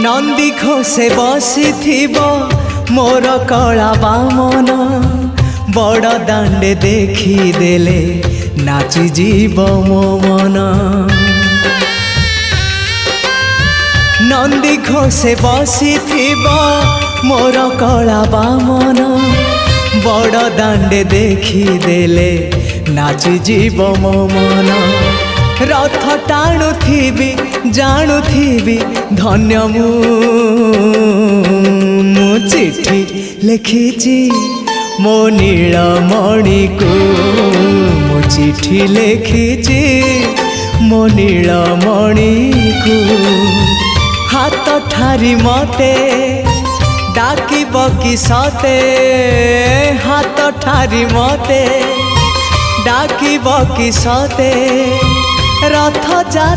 नंदी घोषे बसी मोर कला बामन बड़ दांडे देखी देले नाची जीव मो मन। नंदी घोषे बसी मोर कला बामन बड़ दांडे देखी देले नाची जीव मो मन। रथ टाणुथिबी जाणुथिबी धन्य मु चिट्ठी लिखिची मो नीलमणि को मु चिट्ठी लिखिची मो नीलमणि को। हाथ ठारी मते डाकिब कि सते हाथ ठारी मते डाकिब कि सते रथ जा